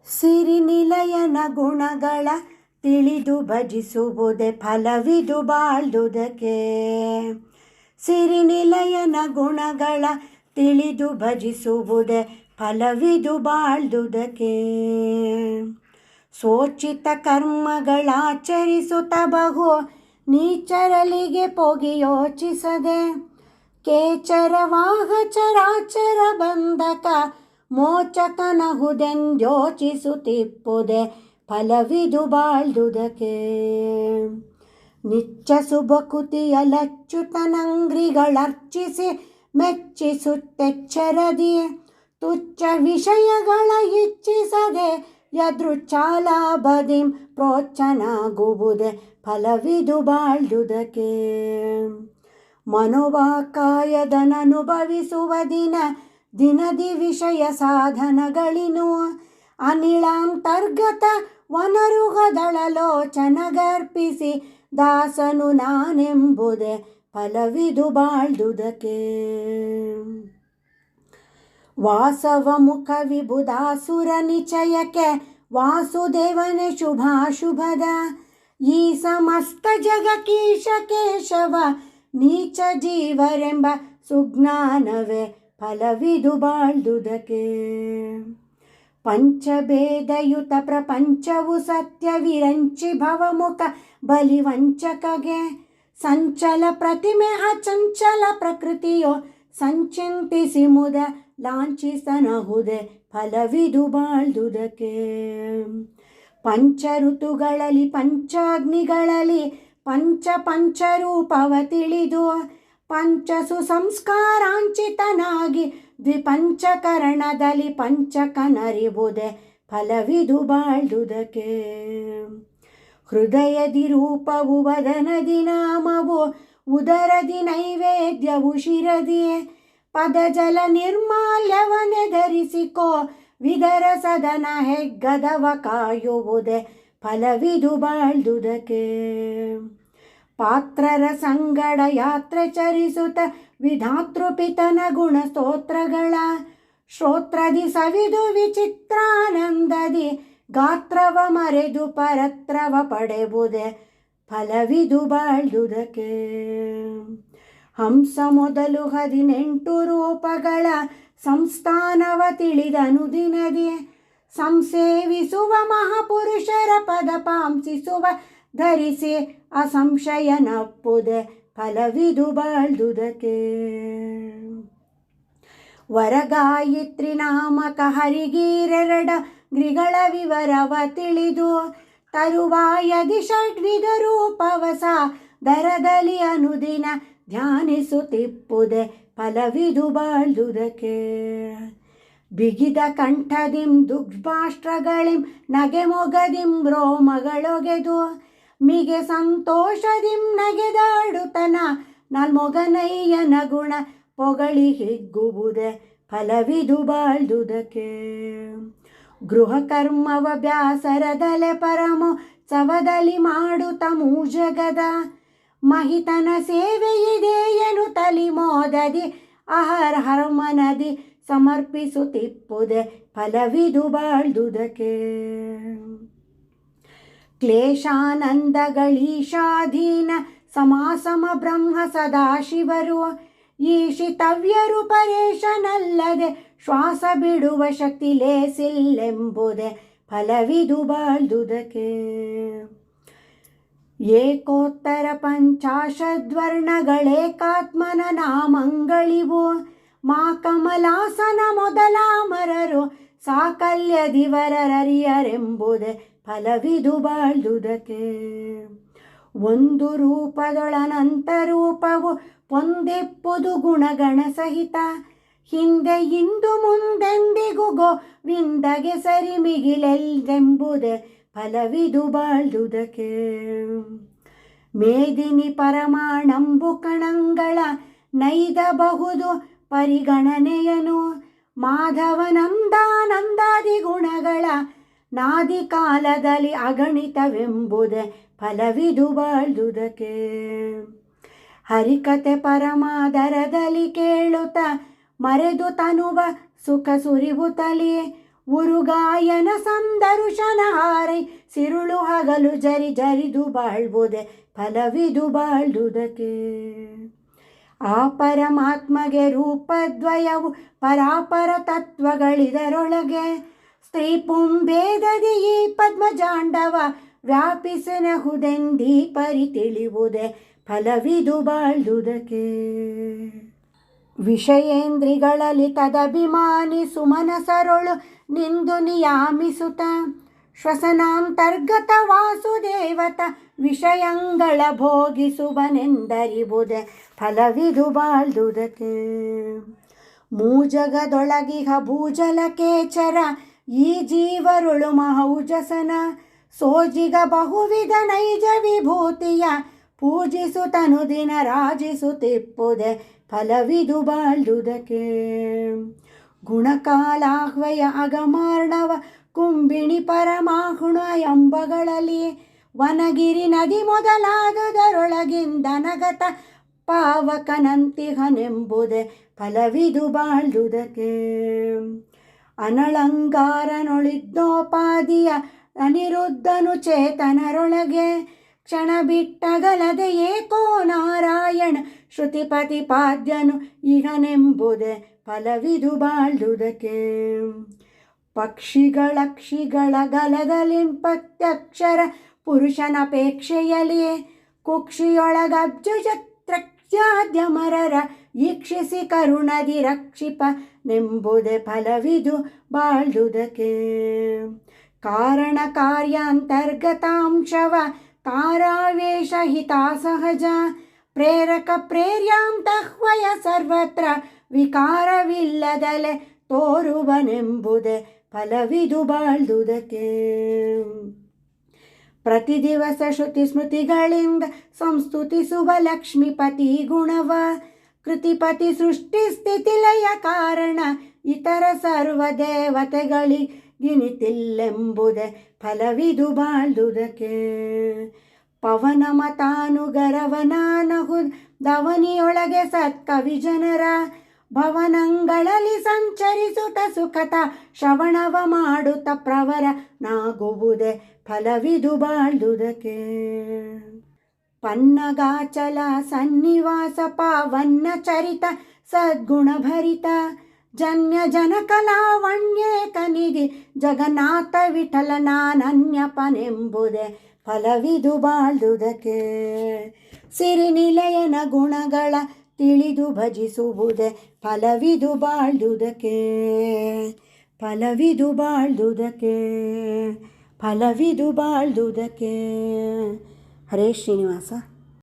ಸಿರಿನಿಲಯನ ಗುಣಗಳ ತಿಳಿದು ಭಜಿಸುವುದೇ ಫಲವಿದು ಬಾಳ್ದುದಕ್ಕೆ. ಸಿರಿನಿಲಯನ ಗುಣಗಳ ತಿಳಿದು ಭಜಿಸುವುದೇ ಫಲವಿದು ಬಾಳ್ದುದಕ್ಕೆ. ಸೋಚಿತ ಕರ್ಮಗಳಾಚರಿಸುತ್ತ ಬಹು ನೀಚರಲಿಗೆ ಪೋಗಿ ಯೋಚಿಸದೆ, ಕೇಚರವಾಹ ಚರಾಚರ ಬಂಧಕ ಮೋಚಕನಹುದೆಂದ್ಯೋಚಿಸುತ್ತಿಪ್ಪುದೆ ಫಲವಿದು ಬಾಳ್ದುದಕ್ಕೆ. ನಿಚ್ಚ ಸುಬಕುತಿಯಲಚ್ಯುತನಂಗ್ರಿಗಳರ್ಚಿಸಿ ಮೆಚ್ಚಿಸುತ್ತೆಚ್ಚರದಿ, ತುಚ್ಛ ವಿಷಯಗಳ ಇಚ್ಛಿಸದೆ ಯದೃಚ್ಛಾಲಾಭದಿಂ ಪ್ರೋಚ್ಛನಾಗುವುದೇ ಫಲವಿದು ಬಾಳ್ದುದಕ್ಕೆ. ಮನೋವಾಕಾಯದನನುಭವಿಸುವ ದಿನದಿ ವಿಷಯ ಸಾಧನಗಳಿನು, ಅನಿಳಾಂತರ್ಗತ ವನರುಹದಳಲೋಚನಗರ್ಪಿಸಿ ದಾಸನು ನಾನೆಂಬುದೇ ಫಲವಿದು ಬಾಳ್ದುದಕ್ಕೆ. ವಾಸವ ಮುಖ ವಿಬುಧಾಸುರ ನಿಚಯಕ್ಕೆ ವಾಸುದೇವನೇ ಶುಭಾಶುಭದ, ಈ ಸಮಸ್ತ ಜಗಕೀಶ ಕೇಶವ ನೀಚ ಜೀವರೆಂಬ ಸುಜ್ಞಾನವೇ ಫಲವಿದು ಬಾಳ್ದುದಕ್ಕೆ. ಪಂಚಭೇದಯುತ ಪ್ರಪಂಚವು ಸತ್ಯವಿರಂಚಿ ಭವಮುಖ ಬಲಿವಂಚಕಗೆ, ಸಂಚಲ ಪ್ರತಿಮೆ ಅಚಂಚಲ ಪ್ರಕೃತಿಯೋ ಸಂಚಿಂತಿಸಿ ಮುದ ಲಾಂಛಿಸನಹುದೇ ಫಲವಿದು ಬಾಳ್ದುದಕ್ಕೆ. ಪಂಚ ಋತುಗಳಲ್ಲಿ ಪಂಚಾಗ್ನಿಗಳಲ್ಲಿ ಪಂಚರೂಪವ ತಿಳಿದು, ಪಂಚಸು ಸಂಸ್ಕಾರಾಂಚಿತನಾಗಿ ದ್ವಿಪಂಚಕರಣದಲ್ಲಿ ಪಂಚಕನರಿಬುದೇ ಫಲವಿದು ಬಾಳ್ದುದಕ್ಕೆ. ಹೃದಯದಿ ರೂಪವು ವದನದಿ ನಾಮವು ಉದರದಿ ನೈವೇದ್ಯವು ಶಿರದಿ, ಪದಜಲ ನಿರ್ಮಾಲ್ಯವನೆಧರಿಸಿಕೋ ವಿದರ ಸದನ ಹೆಗ್ಗದವ ಕಾಯುವುದೇ ಫಲವಿದು ಬಾಳ್ದುದಕ್ಕೆ. ಪಾತ್ರರ ಸಂಗಡ ಯಾತ್ರೆ ಚರಿಸುತ್ತ ವಿಧಾತೃಪಿತನ ಗುಣ ಸ್ತೋತ್ರಗಳ ಶ್ರೋತ್ರದಿ ಸವಿದು ವಿಚಿತ್ರಾನಂದದಿ ಗಾತ್ರವ ಮರೆದು ಪರತ್ರವ ಪಡೆಬುದೇ ಫಲವಿದು ಬಾಳ್ದುದಕ್ಕೆ. ಹಂಸ ಮೊದಲು 18 ರೂಪಗಳ ಸಂಸ್ಥಾನವ ತಿಳಿದನುದಿನದಿ, ಸಂಸೇವಿಸುವ ಮಹಾಪುರುಷರ ಪದ ಪಾಂಸಿಸುವ ಧರಿಸಿ ಅಸಂಶಯನಪ್ಪುದೇ ಫಲವಿದು ಬಾಳ್ದುದಕ್ಕೆ. ವರಗಾಯತ್ರಿ ನಾಮಕ ಹರಿಗೀರೆರಡ ಗ್ರಿಗಳ ತಿಳಿದು, ತರುವಾಯದಿ ಷಡ್ವಿಧ ರೂಪವಸ ದರದಲ್ಲಿ ಅನುದಿನ ಧ್ಯಾನಿಸುತ್ತಿಪ್ಪುದೇ ಫಲವಿದು ಬಾಳ್ದುದಕ್ಕೆ. ಬಿಗಿದ ಕಂಠದಿಂ ದುಗ್ಭಾಷ್ಟ್ರಗಳಿಂ ನಗೆ ಮೊಗದಿಂ ರೋಮಗಳೊಗೆದು, ಮಿಗೆ ಸಂತೋಷದಿಂ ನಗೆದಾಡುತನ ನಲ್ಮೊಗನಯ್ಯನ ಗುಣ ಪೊಗಳಿ ಹಿಗ್ಗುವುದೇ ಫಲವಿದು ಬಾಳ್ದುದಕ್ಕೆ. ಗೃಹ ಕರ್ಮವ ಬ್ಯಾಸರದಲೆ ಪರಮೋತ್ಸವದಲ್ಲಿ ಮಾಡುತ್ತ ಮೂಜಗದ, ಮಹಿತನ ಸೇವೆಯಿದೆಯನು ತಲಿ ಮೋದದಿ ಹರಮನದಿ ಸಮರ್ಪಿಸುತ್ತಿಪ್ಪುದೇ ಫಲವಿದು ಬಾಳ್ದುದಕ್ಕೆ. ಕ್ಲೇಶಾನಂದಗಳೀಶಾಧೀನ ಸಮಾಸಮ ಬ್ರಹ್ಮ ಸದಾಶಿವರು, ಈಶಿತವ್ಯರು ಪರೇಶನಲ್ಲದೆ ಶ್ವಾಸ ಬಿಡುವ ಶಕ್ತಿ ಲೇಸಿಲ್ಲೆಂಬುದೇ ಫಲವಿದು ಬಾಳ್ದುದಕ್ಕೆ. ಏಕೋತ್ತರ ಪಂಚಾಶದ್ವರ್ಣಗಳೇಕಾತ್ಮನ ನಾಮಂಗಳಿವು, ಮಾ ಕಮಲಾಸನ ಮೊದಲಾಮರರು ಸಾಕಲ್ಯದಿವರರಿಯರೆಂಬುದೇ ಫಲವಿದು ಬಾಳ್ದುದಕ್ಕೆ. ಒಂದು ರೂಪದೊಳನಂತ ರೂಪವು ಪೊಂದೆಪ್ಪುದು ಗುಣಗಣ ಸಹಿತ, ಹಿಂದೆ ಇಂದು ಮುಂದೆಂದಿಗೂ ಗೋವಿಂದಗೆ ಸರಿ ಮಿಗಿಲೆಲ್ದೆಂಬುದೇ ಫಲವಿದು ಬಾಳ್ದುದಕ್ಕೆ. ಮೇದಿನಿ ಪರಮಾಣಂಬು ಕಣಂಗಳ ನೈದ ಬಹುದು ಪರಿಗಣನೆಯನು, ಮಾಧವನಂದಾನಂದಾದಿ ಗುಣಗಳ ನಾದಿ ಕಾಲದಲ್ಲಿ ಅಗಣಿತವೆಂಬುದೇ ಫಲವಿದು ಬಾಳ್ದುದಕ್ಕೆ. ಹರಿಕತೆ ಪರಮಾದರದಲ್ಲಿ ಕೇಳುತ್ತ ಮರೆದು ತನುವ ಸುಖ ಸುರಿವುತಲಿ ಉರುಗಾಯನ ಸಂದರುಶನ ಹಾರೈ ಸಿರುಳು ಹಗಲು ಜರಿದು ಬಾಳ್ಬೋದೆ ಫಲವಿದು ಬಾಳ್ದುದಕ್ಕೆ. ಆ ಪರಮಾತ್ಮಗೆ ರೂಪದ್ವಯವು ಪರಾಪರ ತತ್ವಗಳಿದರೊಳಗೆ, ಸ್ತ್ರೀ ಪುಂಭೇದದಿ ಈ ಪದ್ಮಜಾಂಡವ ವ್ಯಾಪಿಸನಹುದೆಂದೀ ಪರಿ ತಿಳಿವುದೇ ಫಲವಿದು ಬಾಳ್ದುದಕ್ಕೆ. ವಿಷಯೇಂದ್ರಿಗಳಲ್ಲಿ ತದಭಿಮಾನಿ ಸುಮನಸರೊಳು ನಿಂದು ನಿಯಾಮಿಸುತ್ತ, ಶ್ವಸನಾಂತರ್ಗತ ವಾಸುದೇವತ ವಿಷಯಂಗಳ ಭೋಗಿಸುವನೆಂದರಿವುದೇ ಫಲವಿದು ಬಾಳ್ದುದಕ್ಕೆ. ಮೂಜಗದೊಳಗಿಹ ಭೂಜಲಕೇಚರ ಈ ಜೀವರುಳು ಮಹೌಜಸನ, ಸೋಜಿಗ ಬಹುವಿಧ ನೈಜ ವಿಭೂತಿಯ ಪೂಜಿಸುತ್ತನು ದಿನ ರಾಜಿಸುತ್ತಿಪ್ಪುದೇ ಫಲವಿದು ಬಾಳ್ದುದಕ್ಕೆ. ಗುಣಕಾಲಾಹ್ವಯ ಅಗಮಾರ್ಣವ ಕುಂಬಿಣಿ ಪರಮಾಹುಣ ಎಂಬಗಳಲ್ಲಿ, ವನಗಿರಿ ನದಿ ಮೊದಲಾದುದರೊಳಗಿಂದನಗತ ಪಾವಕನಂತಿಹನೆಂಬುದೇ ಫಲವಿದು ಬಾಳ್ದುದಕ್ಕೆ. ಅನಳಂಗಾರನೊಳಿದ್ನೋಪಾದಿಯ ಅನಿರುದ್ಧನು ಚೇತನರೊಳಗೆ, ಕ್ಷಣ ಬಿಟ್ಟಗಲದೆ ಏಕೋ ನಾರಾಯಣ ಶ್ರುತಿಪತಿಪಾದ್ಯನು ಇಹನೆಂಬುದೇ ಫಲವಿದು ಬಾಳ್ದುದಕ್ಕೆ. ಪಕ್ಷಿಗಳಕ್ಷಿಗಳ ಗಲದಲಿಂಪತ್ಯಕ್ಷರ ಪುರುಷನಪೇಕ್ಷೆಯಲಿ, ಕುಕ್ಷಿಯೊಳಗಬ್ಜುಜತ್ರಕ್ಷ್ಯಾದ್ಯಮರರ ಈಕ್ಷಿಸಿ ಕರುಣದಿ ರಕ್ಷಿಪ ನೆಂಬುದೇ ಫಲವಿದು ಬಾಳ್ದುದಕ್ಕೆ. ಕಾರಣ ಕಾರ್ಯಾಂತರ್ಗತಾಂಶವ ತಾರಾವೇಶ ಹಿತಾಸಹಜ, ಪ್ರೇರಕ ಪ್ರೇರ್ಯಾಂತಹ್ವಯ ಸರ್ವತ್ರ ವಿಕಾರವಿಲ್ಲದಲೆ ತೋರುವನೆಂಬುದೇ ಫಲವಿದು ಬಾಳ್ದುದಕ್ಕೆ. ಪ್ರತಿ ದಿವಸ ಶ್ರುತಿ ಸ್ಮೃತಿಗಳಿಂದ ಸಂಸ್ತುತಿಸುವ ಲಕ್ಷ್ಮೀಪತಿ ಗುಣವ, ಕೃತಿಪತಿ ಸೃಷ್ಟಿ ಸ್ಥಿತಿ ಲಯ ಕಾರಣ ಇತರ ಸರ್ವ ದೇವತೆಗಳಿಗಿನಿತಿಲ್ಲೆಂಬುದೇ ಫಲವಿದು ಬಾಳ್ದುದಕ್ಕೆ. ಪವನ ಮತಾನುಗರವನಾನಹು ಧವನಿಯೊಳಗೆ ಸತ್ಕವಿ ಜನರ, ಭವನಗಳಲ್ಲಿ ಸಂಚರಿಸುತ್ತ ಸುಖತ ಶ್ರವಣವ ಮಾಡುತ್ತ ಪ್ರವರ ನಾಗುವುದೇ ಫಲವಿದು ಬಾಳ್ದುದಕ್ಕೆ. ಪನ್ನಗಾಚಲ ಸನ್ನಿವಾಸ ಪಾವನ್ನ ಚರಿತ ಸದ್ಗುಣಭರಿತ, ಜನ್ಯ ಜನಕಲಾವಣ್ಯೇಕನಿಧಿ ಜಗನ್ನಾಥ ವಿಠಲನಾನನ್ಯಪನೆಂಬುದೇ ಫಲವಿದು ಬಾಳ್ದುದಕ್ಕೆ. ಸಿರಿನಿಲಯನ ಗುಣಗಳ ತಿಳಿದು ಭಜಿಸುವುದೇ ಫಲವಿದು ಬಾಳ್ದುದಕ್ಕೆ. ಫಲವಿದು ಬಾಳ್ದುದಕ್ಕೆ. ಫಲವಿದು ಬಾಳ್ದುದಕ್ಕೆ. ಹರೇ ಶ್ರೀನಿವಾಸ.